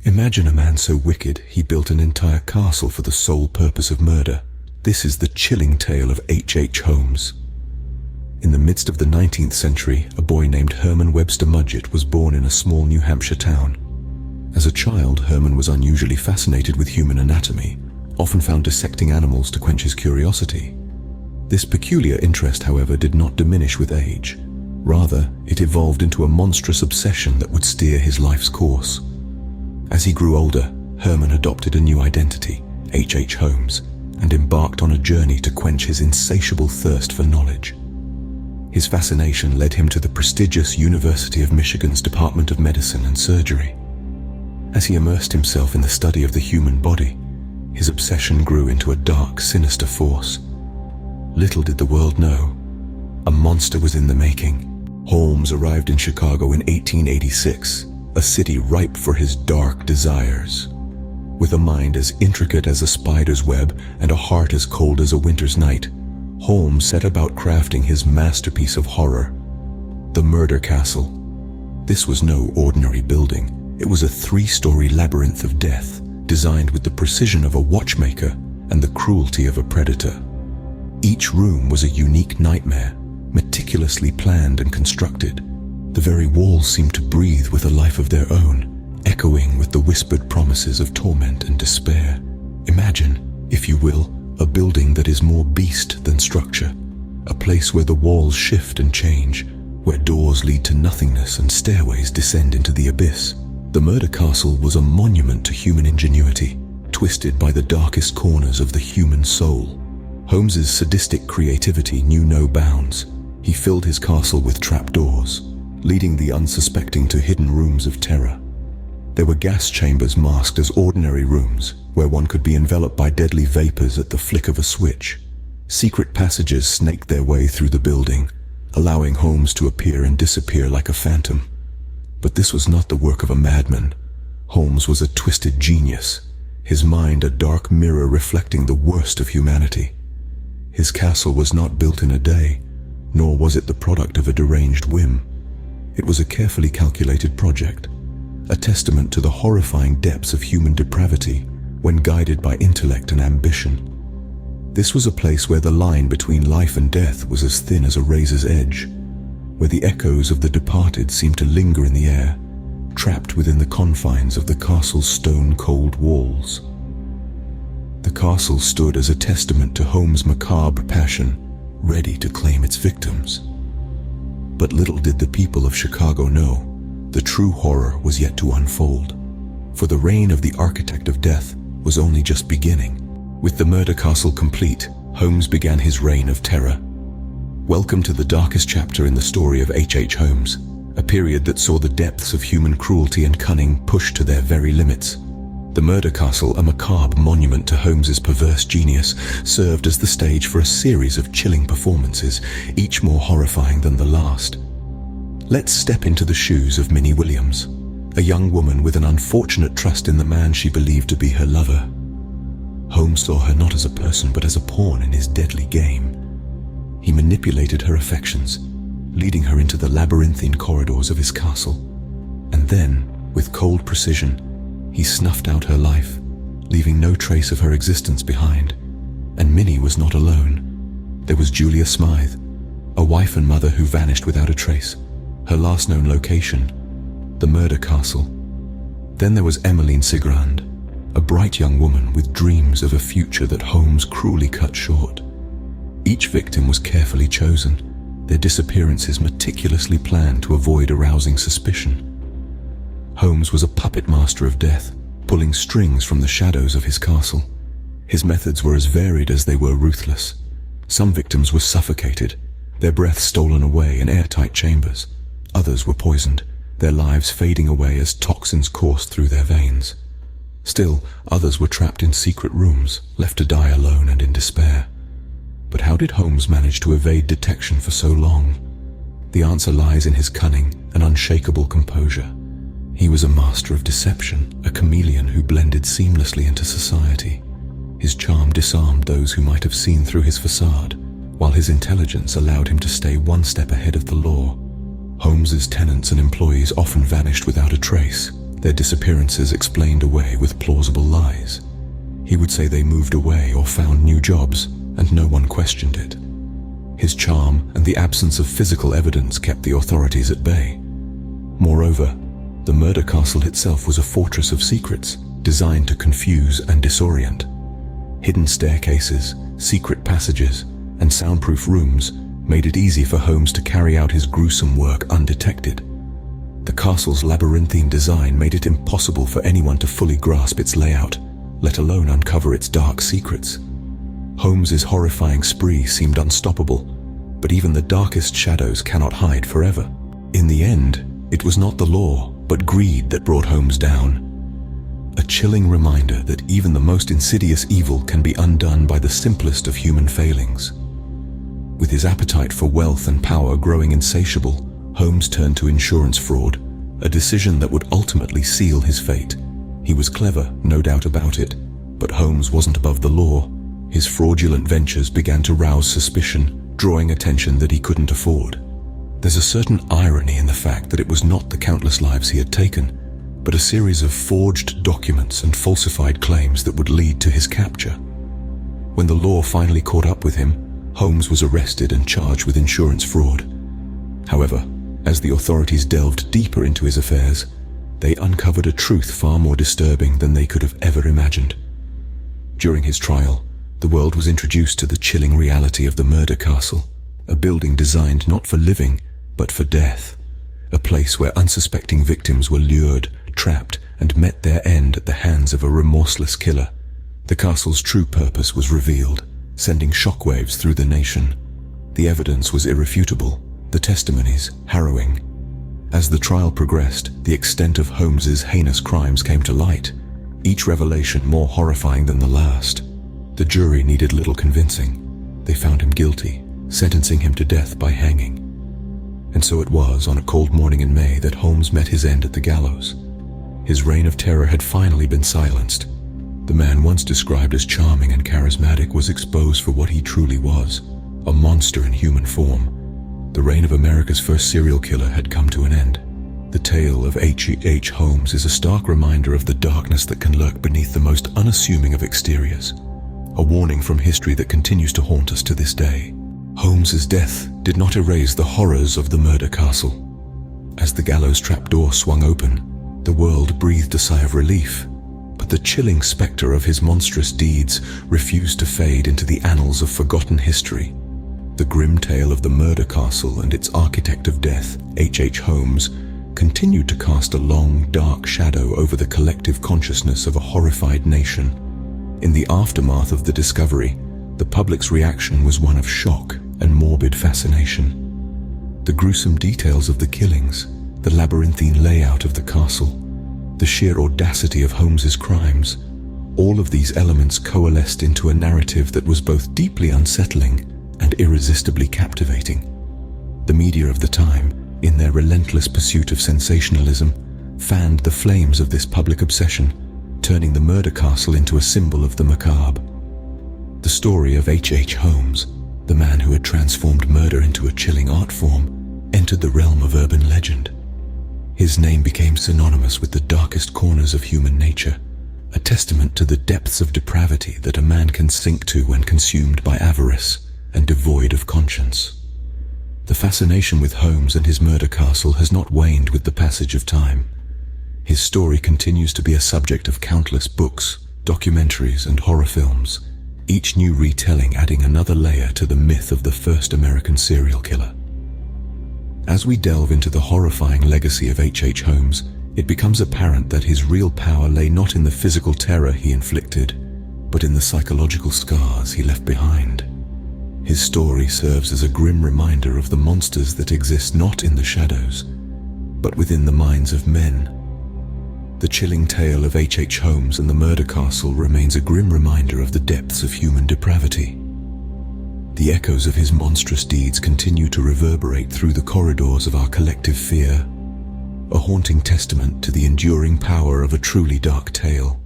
Imagine a man so wicked he built an entire castle for the sole purpose of murder. This is the chilling tale of H. Holmes. In the midst of the 19th century, a boy named Herman Webster Mudgett was born in a small New Hampshire town. As a child, Herman was unusually fascinated with human anatomy, often found dissecting animals to quench his curiosity. This peculiar interest, however, did not diminish with age. Rather, it evolved into a monstrous obsession that would steer his life's course. As he grew older, Herman adopted a new identity, H. Holmes, and embarked on a journey to quench his insatiable thirst for knowledge. His fascination led him to the prestigious University of Michigan's Department of Medicine and Surgery. As he immersed himself in the study of the human body, his obsession grew into a dark, sinister force. Little did the world know, a monster was in the making. Holmes arrived in Chicago in 1886, a city ripe for his dark desires. With a mind as intricate as a spider's web and a heart as cold as a winter's night, Holmes set about crafting his masterpiece of horror, the Murder Castle. This was no ordinary building. It was a 3-story labyrinth of death, designed with the precision of a watchmaker and the cruelty of a predator. Each room was a unique nightmare, meticulously planned and constructed. The very walls seemed to breathe with a life of their own, echoing with the whispered promises of torment and despair. Imagine, if you will, a building that is more beast than structure, a place where the walls shift and change, where doors lead to nothingness and stairways descend into the abyss. The Murder Castle was a monument to human ingenuity, twisted by the darkest corners of the human soul. Holmes's sadistic creativity knew no bounds. He filled his castle with trapdoors, leading the unsuspecting to hidden rooms of terror. There were gas chambers masked as ordinary rooms, where one could be enveloped by deadly vapors at the flick of a switch. Secret passages snaked their way through the building, allowing Holmes to appear and disappear like a phantom. But this was not the work of a madman. Holmes was a twisted genius, his mind a dark mirror reflecting the worst of humanity. His castle was not built in a day, nor was it the product of a deranged whim. It was a carefully calculated project, a testament to the horrifying depths of human depravity when guided by intellect and ambition. This was a place where the line between life and death was as thin as a razor's edge, where the echoes of the departed seemed to linger in the air, trapped within the confines of the castle's stone-cold walls. The castle stood as a testament to Holmes' macabre passion, ready to claim its victims. But little did the people of Chicago know, the true horror was yet to unfold. For the reign of the architect of death was only just beginning. With the Murder Castle complete, Holmes began his reign of terror. Welcome to the darkest chapter in the story of H. Holmes, a period that saw the depths of human cruelty and cunning pushed to their very limits. The Murder Castle, a macabre monument to Holmes's perverse genius, served as the stage for a series of chilling performances, each more horrifying than the last. Let's step into the shoes of Minnie Williams, a young woman with an unfortunate trust in the man she believed to be her lover. Holmes saw her not as a person but as a pawn in his deadly game. He manipulated her affections, leading her into the labyrinthine corridors of his castle. And then, with cold precision, he snuffed out her life, leaving no trace of her existence behind. And Minnie was not alone. There was Julia Smythe, a wife and mother who vanished without a trace, her last known location, the Murder Castle. Then there was Emmeline Cigrand, a bright young woman with dreams of a future that Holmes cruelly cut short. Each victim was carefully chosen, their disappearances meticulously planned to avoid arousing suspicion. Holmes was a puppet master of death, pulling strings from the shadows of his castle. His methods were as varied as they were ruthless. Some victims were suffocated, their breath stolen away in airtight chambers. Others were poisoned, their lives fading away as toxins coursed through their veins. Still, others were trapped in secret rooms, left to die alone and in despair. But how did Holmes manage to evade detection for so long? The answer lies in his cunning and unshakable composure. He was a master of deception, a chameleon who blended seamlessly into society. His charm disarmed those who might have seen through his facade, while his intelligence allowed him to stay one step ahead of the law. Holmes's tenants and employees often vanished without a trace, their disappearances explained away with plausible lies. He would say they moved away or found new jobs, and no one questioned it. His charm and the absence of physical evidence kept the authorities at bay. Moreover, the murder castle itself was a fortress of secrets, designed to confuse and disorient. Hidden staircases, secret passages, and soundproof rooms made it easy for Holmes to carry out his gruesome work undetected. The castle's labyrinthine design made it impossible for anyone to fully grasp its layout, let alone uncover its dark secrets. Holmes's horrifying spree seemed unstoppable, but even the darkest shadows cannot hide forever. In the end, it was not the law, but greed that brought Holmes down. A chilling reminder that even the most insidious evil can be undone by the simplest of human failings. With his appetite for wealth and power growing insatiable, Holmes turned to insurance fraud, a decision that would ultimately seal his fate. He was clever, no doubt about it, but Holmes wasn't above the law. His fraudulent ventures began to rouse suspicion, drawing attention that he couldn't afford. There's a certain irony in the fact that it was not the countless lives he had taken, but a series of forged documents and falsified claims that would lead to his capture. When the law finally caught up with him, Holmes was arrested and charged with insurance fraud. However, as the authorities delved deeper into his affairs, they uncovered a truth far more disturbing than they could have ever imagined. During his trial, the world was introduced to the chilling reality of the murder castle, a building designed not for living, but for death, a place where unsuspecting victims were lured, trapped, and met their end at the hands of a remorseless killer. The castle's true purpose was revealed, sending shockwaves through the nation. The evidence was irrefutable, the testimonies harrowing. As the trial progressed, the extent of Holmes's heinous crimes came to light, each revelation more horrifying than the last. The jury needed little convincing. They found him guilty, sentencing him to death by hanging. And so it was on a cold morning in May that Holmes met his end at the gallows. His reign of terror had finally been silenced. The man once described as charming and charismatic was exposed for what he truly was, a monster in human form. The reign of America's first serial killer had come to an end. The tale of H.H. Holmes is a stark reminder of the darkness that can lurk beneath the most unassuming of exteriors, a warning from history that continues to haunt us to this day. Holmes's death did not erase the horrors of the murder castle. As the gallows trapdoor swung open, the world breathed a sigh of relief, but the chilling specter of his monstrous deeds refused to fade into the annals of forgotten history. The grim tale of the murder castle and its architect of death, H.H. Holmes, continued to cast a long, dark shadow over the collective consciousness of a horrified nation. In the aftermath of the discovery, the public's reaction was one of shock and morbid fascination. The gruesome details of the killings, the labyrinthine layout of the castle, the sheer audacity of Holmes's crimes, all of these elements coalesced into a narrative that was both deeply unsettling and irresistibly captivating. The media of the time, in their relentless pursuit of sensationalism, fanned the flames of this public obsession, turning the murder castle into a symbol of the macabre. The story of H.H. Holmes, the man who had transformed murder into a chilling art form, entered the realm of urban legend. His name became synonymous with the darkest corners of human nature, a testament to the depths of depravity that a man can sink to when consumed by avarice and devoid of conscience. The fascination with Holmes and his murder castle has not waned with the passage of time. His story continues to be a subject of countless books, documentaries, and horror films, each new retelling adding another layer to the myth of the first American serial killer. As we delve into the horrifying legacy of H.H. Holmes, it becomes apparent that his real power lay not in the physical terror he inflicted, but in the psychological scars he left behind. His story serves as a grim reminder of the monsters that exist not in the shadows, but within the minds of men. The chilling tale of H.H. Holmes and the murder castle remains a grim reminder of the depths of human depravity. The echoes of his monstrous deeds continue to reverberate through the corridors of our collective fear, a haunting testament to the enduring power of a truly dark tale.